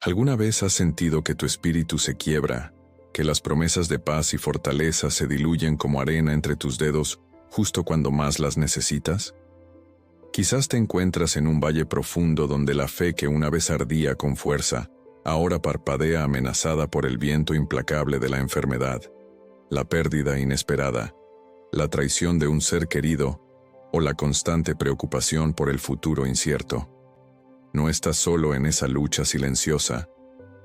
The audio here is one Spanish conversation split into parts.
¿Alguna vez has sentido que tu espíritu se quiebra, que las promesas de paz y fortaleza se diluyen como arena entre tus dedos justo cuando más las necesitas? Quizás te encuentras en un valle profundo donde la fe que una vez ardía con fuerza, ahora parpadea amenazada por el viento implacable de la enfermedad, la pérdida inesperada, la traición de un ser querido o la constante preocupación por el futuro incierto. No estás solo en esa lucha silenciosa,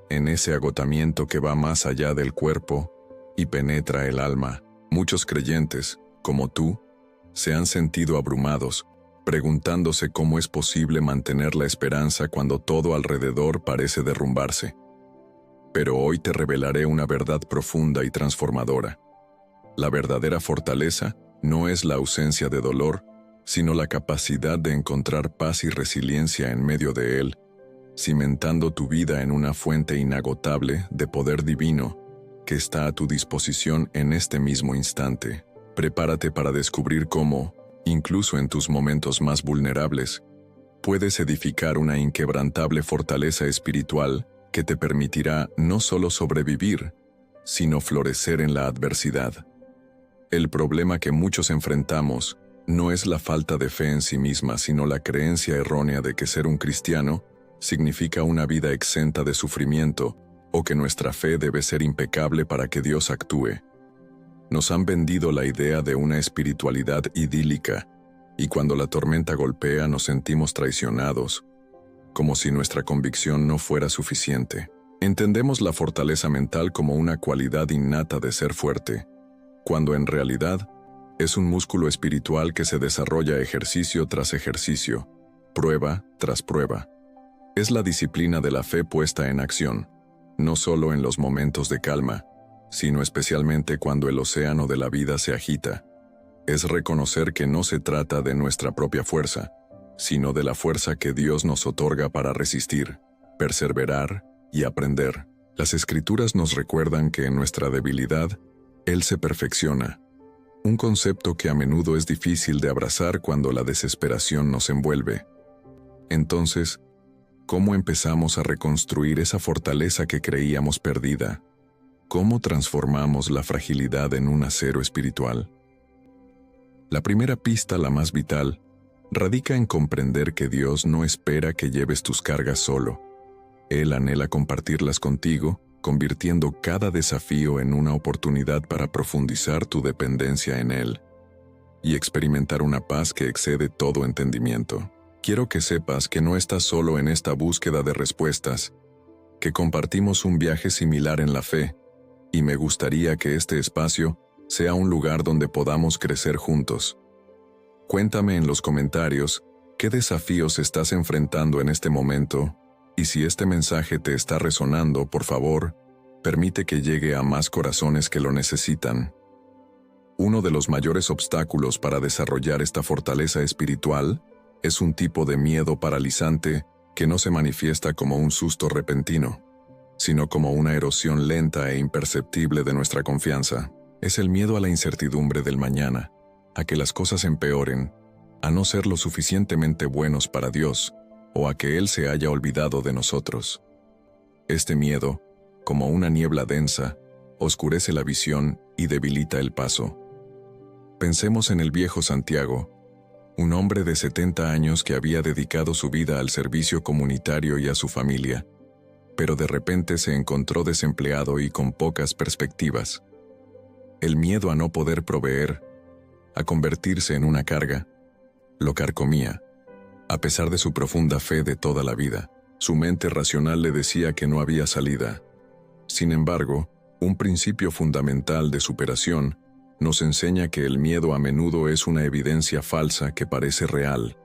en ese agotamiento que va más allá del cuerpo y penetra el alma. Muchos creyentes, como tú, se han sentido abrumados, preguntándose cómo es posible mantener la esperanza cuando todo alrededor parece derrumbarse. Pero hoy te revelaré una verdad profunda y transformadora. La verdadera fortaleza no es la ausencia de dolor, sino la capacidad de encontrar paz y resiliencia en medio de él, cimentando tu vida en una fuente inagotable de poder divino que está a tu disposición en este mismo instante. Prepárate para descubrir cómo, incluso en tus momentos más vulnerables, puedes edificar una inquebrantable fortaleza espiritual que te permitirá no solo sobrevivir, sino florecer en la adversidad. El problema que muchos enfrentamos no es la falta de fe en sí misma, sino la creencia errónea de que ser un cristiano significa una vida exenta de sufrimiento o que nuestra fe debe ser impecable para que Dios actúe. Nos han vendido la idea de una espiritualidad idílica, y cuando la tormenta golpea nos sentimos traicionados, como si nuestra convicción no fuera suficiente. Entendemos la fortaleza mental como una cualidad innata de ser fuerte, cuando en realidad es un músculo espiritual que se desarrolla ejercicio tras ejercicio, prueba tras prueba. Es la disciplina de la fe puesta en acción, no solo en los momentos de calma, sino especialmente cuando el océano de la vida se agita. Es reconocer que no se trata de nuestra propia fuerza, sino de la fuerza que Dios nos otorga para resistir, perseverar y aprender. Las Escrituras nos recuerdan que en nuestra debilidad, Él se perfecciona. Un concepto que a menudo es difícil de abrazar cuando la desesperación nos envuelve. Entonces, ¿cómo empezamos a reconstruir esa fortaleza que creíamos perdida? ¿Cómo transformamos la fragilidad en un acero espiritual? La primera pista, la más vital, radica en comprender que Dios no espera que lleves tus cargas solo. Él anhela compartirlas contigo, convirtiendo cada desafío en una oportunidad para profundizar tu dependencia en Él y experimentar una paz que excede todo entendimiento. Quiero que sepas que no estás solo en esta búsqueda de respuestas, que compartimos un viaje similar en la fe, y me gustaría que este espacio sea un lugar donde podamos crecer juntos. Cuéntame en los comentarios qué desafíos estás enfrentando en este momento, y si este mensaje te está resonando, por favor, permite que llegue a más corazones que lo necesitan. Uno de los mayores obstáculos para desarrollar esta fortaleza espiritual es un tipo de miedo paralizante que no se manifiesta como un susto repentino, sino como una erosión lenta e imperceptible de nuestra confianza. Es el miedo a la incertidumbre del mañana, a que las cosas empeoren, a no ser lo suficientemente buenos para Dios, o a que Él se haya olvidado de nosotros. Este miedo, como una niebla densa, oscurece la visión y debilita el paso. Pensemos en el viejo Santiago, un hombre de 70 años que había dedicado su vida al servicio comunitario y a su familia, pero de repente se encontró desempleado y con pocas perspectivas. El miedo a no poder proveer, a convertirse en una carga, lo carcomía. A pesar de su profunda fe de toda la vida, su mente racional le decía que no había salida. Sin embargo, un principio fundamental de superación nos enseña que el miedo a menudo es una evidencia falsa que parece real.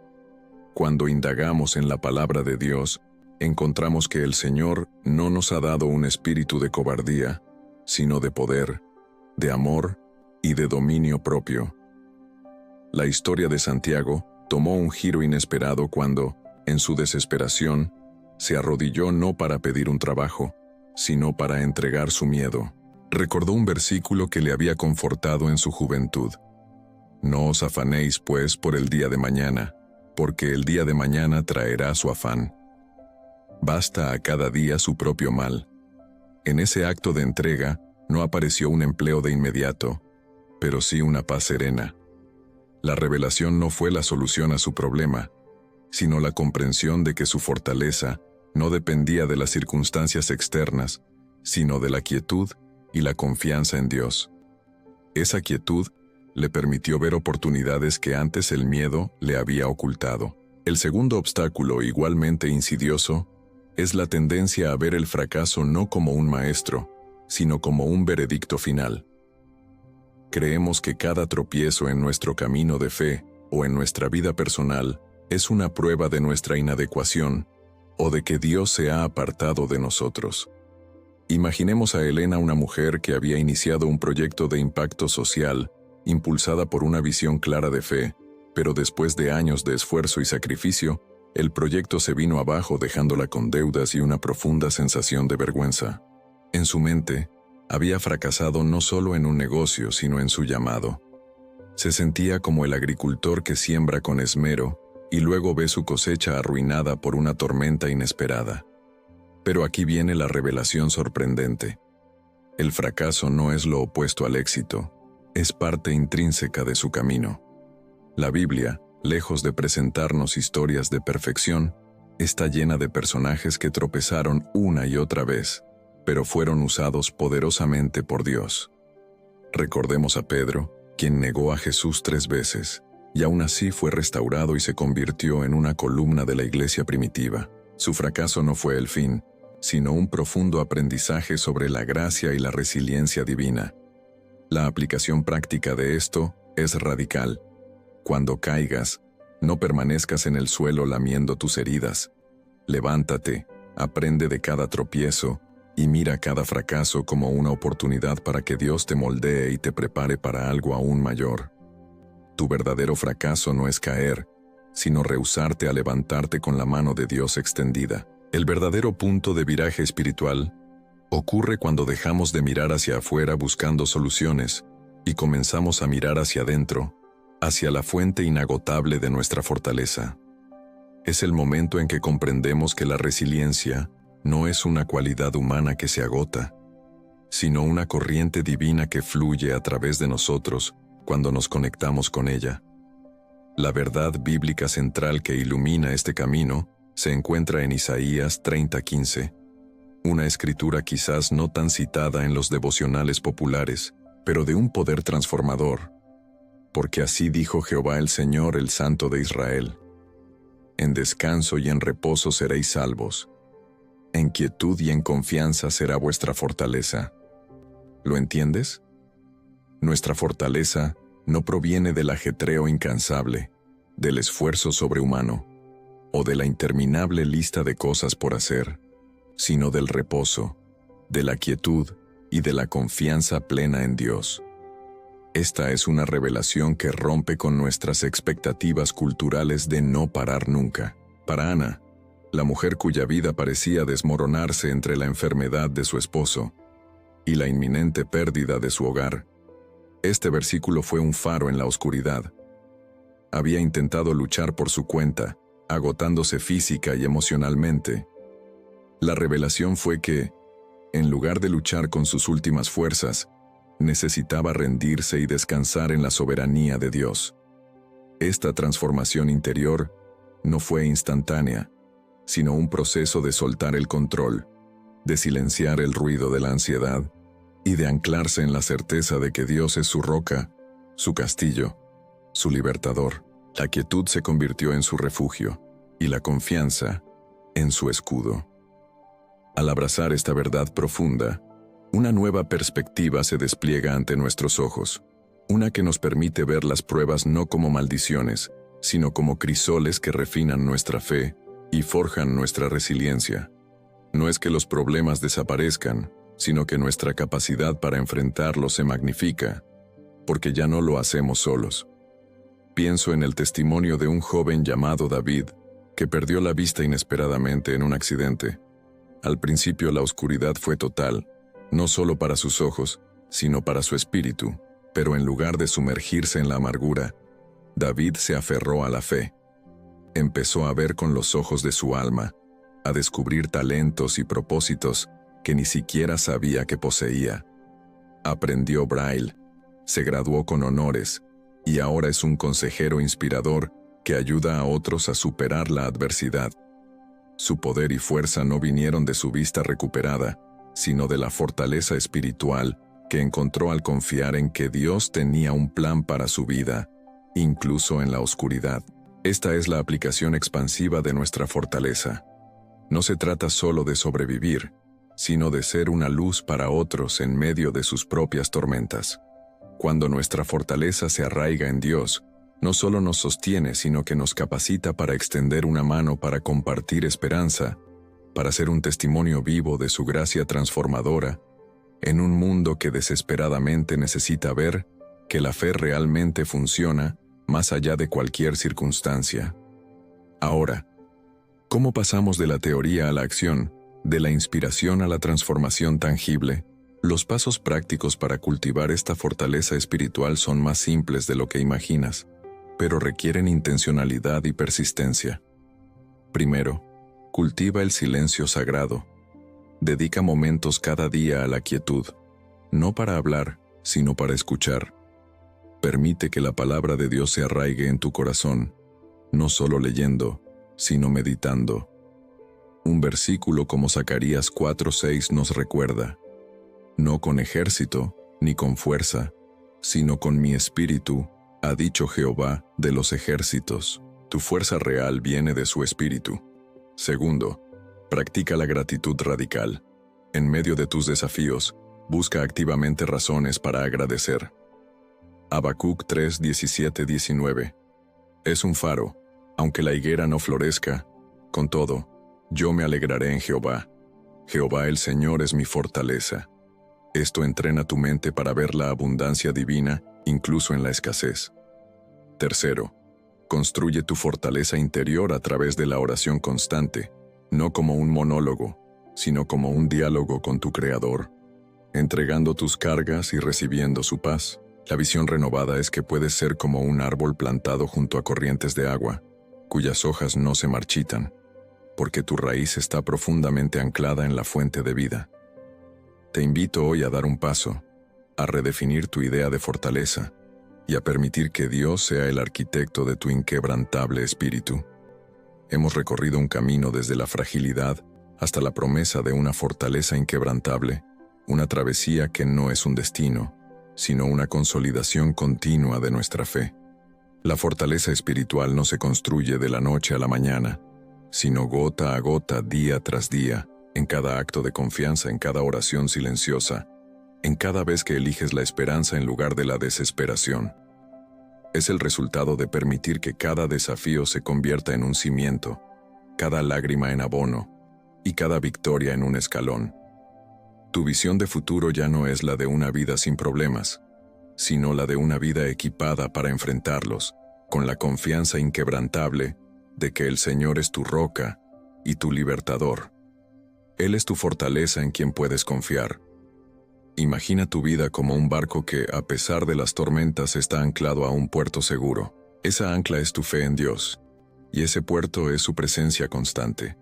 Cuando indagamos en la palabra de Dios, encontramos que el Señor no nos ha dado un espíritu de cobardía, sino de poder, de amor y de dominio propio. La historia de Santiago tomó un giro inesperado cuando, en su desesperación, se arrodilló no para pedir un trabajo, sino para entregar su miedo. Recordó un versículo que le había confortado en su juventud. No os afanéis, pues, por el día de mañana, porque el día de mañana traerá su afán. Basta a cada día su propio mal. En ese acto de entrega no apareció un empleo de inmediato, pero sí una paz serena. La revelación no fue la solución a su problema, sino la comprensión de que su fortaleza no dependía de las circunstancias externas, sino de la quietud y la confianza en Dios. Esa quietud le permitió ver oportunidades que antes el miedo le había ocultado. El segundo obstáculo, igualmente insidioso, es la tendencia a ver el fracaso no como un maestro, sino como un veredicto final. Creemos que cada tropiezo en nuestro camino de fe o en nuestra vida personal es una prueba de nuestra inadecuación o de que Dios se ha apartado de nosotros. Imaginemos a Elena, una mujer que había iniciado un proyecto de impacto social, impulsada por una visión clara de fe, pero después de años de esfuerzo y sacrificio, el proyecto se vino abajo dejándola con deudas y una profunda sensación de vergüenza. En su mente, había fracasado no solo en un negocio, sino en su llamado. Se sentía como el agricultor que siembra con esmero y luego ve su cosecha arruinada por una tormenta inesperada. Pero aquí viene la revelación sorprendente. El fracaso no es lo opuesto al éxito, es parte intrínseca de su camino. La Biblia, lejos de presentarnos historias de perfección, está llena de personajes que tropezaron una y otra vez, pero fueron usados poderosamente por Dios. Recordemos a Pedro, quien negó a Jesús 3 veces, y aún así fue restaurado y se convirtió en una columna de la iglesia primitiva. Su fracaso no fue el fin, sino un profundo aprendizaje sobre la gracia y la resiliencia divina. La aplicación práctica de esto es radical. Cuando caigas, no permanezcas en el suelo lamiendo tus heridas. Levántate, aprende de cada tropiezo y mira cada fracaso como una oportunidad para que Dios te moldee y te prepare para algo aún mayor. Tu verdadero fracaso no es caer, sino rehusarte a levantarte con la mano de Dios extendida. El verdadero punto de viraje espiritual ocurre cuando dejamos de mirar hacia afuera buscando soluciones y comenzamos a mirar hacia adentro, hacia la fuente inagotable de nuestra fortaleza. Es el momento en que comprendemos que la resiliencia no es una cualidad humana que se agota, sino una corriente divina que fluye a través de nosotros cuando nos conectamos con ella. La verdad bíblica central que ilumina este camino se encuentra en Isaías 30:15, una escritura quizás no tan citada en los devocionales populares, pero de un poder transformador. Porque así dijo Jehová el Señor, el Santo de Israel: en descanso y en reposo seréis salvos. En quietud y en confianza será vuestra fortaleza. ¿Lo entiendes? Nuestra fortaleza no proviene del ajetreo incansable, del esfuerzo sobrehumano, o de la interminable lista de cosas por hacer, sino del reposo, de la quietud y de la confianza plena en Dios. Esta es una revelación que rompe con nuestras expectativas culturales de no parar nunca. Para Ana, la mujer cuya vida parecía desmoronarse entre la enfermedad de su esposo y la inminente pérdida de su hogar, este versículo fue un faro en la oscuridad. Había intentado luchar por su cuenta, agotándose física y emocionalmente. La revelación fue que, en lugar de luchar con sus últimas fuerzas, necesitaba rendirse y descansar en la soberanía de Dios. Esta transformación interior no fue instantánea, sino un proceso de soltar el control, de silenciar el ruido de la ansiedad y de anclarse en la certeza de que Dios es su roca, su castillo, su libertador. La quietud se convirtió en su refugio y la confianza en su escudo. Al abrazar esta verdad profunda, una nueva perspectiva se despliega ante nuestros ojos, una que nos permite ver las pruebas no como maldiciones, sino como crisoles que refinan nuestra fe y forjan nuestra resiliencia. No es que los problemas desaparezcan, sino que nuestra capacidad para enfrentarlos se magnifica, porque ya no lo hacemos solos. Pienso en el testimonio de un joven llamado David, que perdió la vista inesperadamente en un accidente. Al principio la oscuridad fue total, no solo para sus ojos, sino para su espíritu, pero en lugar de sumergirse en la amargura, David se aferró a la fe. Empezó a ver con los ojos de su alma, a descubrir talentos y propósitos que ni siquiera sabía que poseía. Aprendió braille, se graduó con honores y ahora es un consejero inspirador que ayuda a otros a superar la adversidad. Su poder y fuerza no vinieron de su vista recuperada, sino de la fortaleza espiritual que encontró al confiar en que Dios tenía un plan para su vida, incluso en la oscuridad. Esta es la aplicación expansiva de nuestra fortaleza. No se trata solo de sobrevivir, sino de ser una luz para otros en medio de sus propias tormentas. Cuando nuestra fortaleza se arraiga en Dios, no solo nos sostiene, sino que nos capacita para extender una mano para compartir esperanza, para ser un testimonio vivo de su gracia transformadora, en un mundo que desesperadamente necesita ver que la fe realmente funciona más allá de cualquier circunstancia. Ahora, ¿cómo pasamos de la teoría a la acción, de la inspiración a la transformación tangible? Los pasos prácticos para cultivar esta fortaleza espiritual son más simples de lo que imaginas, pero requieren intencionalidad y persistencia. Primero, cultiva el silencio sagrado. Dedica momentos cada día a la quietud, no para hablar, sino para escuchar. Permite que la palabra de Dios se arraigue en tu corazón, no solo leyendo, sino meditando. Un versículo como Zacarías 4:6 nos recuerda: no con ejército, ni con fuerza, sino con mi espíritu, ha dicho Jehová de los ejércitos. Tu fuerza real viene de su espíritu. Segundo, practica la gratitud radical. En medio de tus desafíos, busca activamente razones para agradecer. Habacuc 3:17-19. Es un faro, aunque la higuera no florezca. Con todo, yo me alegraré en Jehová. Jehová el Señor es mi fortaleza. Esto entrena tu mente para ver la abundancia divina, incluso en la escasez. Tercero, construye tu fortaleza interior a través de la oración constante, no como un monólogo, sino como un diálogo con tu Creador, entregando tus cargas y recibiendo su paz. La visión renovada es que puedes ser como un árbol plantado junto a corrientes de agua, cuyas hojas no se marchitan, porque tu raíz está profundamente anclada en la fuente de vida. Te invito hoy a dar un paso, a redefinir tu idea de fortaleza y a permitir que Dios sea el arquitecto de tu inquebrantable espíritu. Hemos recorrido un camino desde la fragilidad hasta la promesa de una fortaleza inquebrantable, una travesía que no es un destino, sino una consolidación continua de nuestra fe. La fortaleza espiritual no se construye de la noche a la mañana, sino gota a gota, día tras día, en cada acto de confianza, en cada oración silenciosa, en cada vez que eliges la esperanza en lugar de la desesperación. Es el resultado de permitir que cada desafío se convierta en un cimiento, cada lágrima en abono y cada victoria en un escalón. Tu visión de futuro ya no es la de una vida sin problemas, sino la de una vida equipada para enfrentarlos, con la confianza inquebrantable de que el Señor es tu roca y tu libertador. Él es tu fortaleza en quien puedes confiar. Imagina tu vida como un barco que, a pesar de las tormentas, está anclado a un puerto seguro. Esa ancla es tu fe en Dios, y ese puerto es su presencia constante.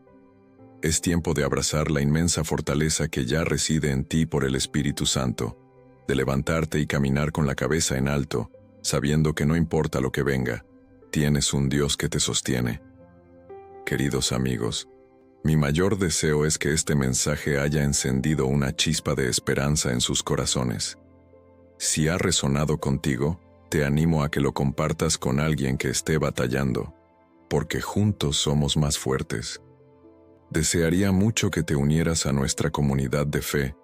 Es tiempo de abrazar la inmensa fortaleza que ya reside en ti por el Espíritu Santo, de levantarte y caminar con la cabeza en alto, sabiendo que no importa lo que venga, tienes un Dios que te sostiene. Queridos amigos, mi mayor deseo es que este mensaje haya encendido una chispa de esperanza en sus corazones. Si ha resonado contigo, te animo a que lo compartas con alguien que esté batallando, porque juntos somos más fuertes. Desearía mucho que te unieras a nuestra comunidad de fe,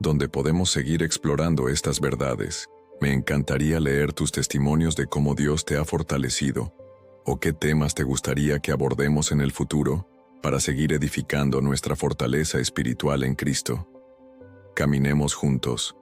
donde podemos seguir explorando estas verdades. Me encantaría leer tus testimonios de cómo Dios te ha fortalecido, o qué temas te gustaría que abordemos en el futuro, para seguir edificando nuestra fortaleza espiritual en Cristo. Caminemos juntos,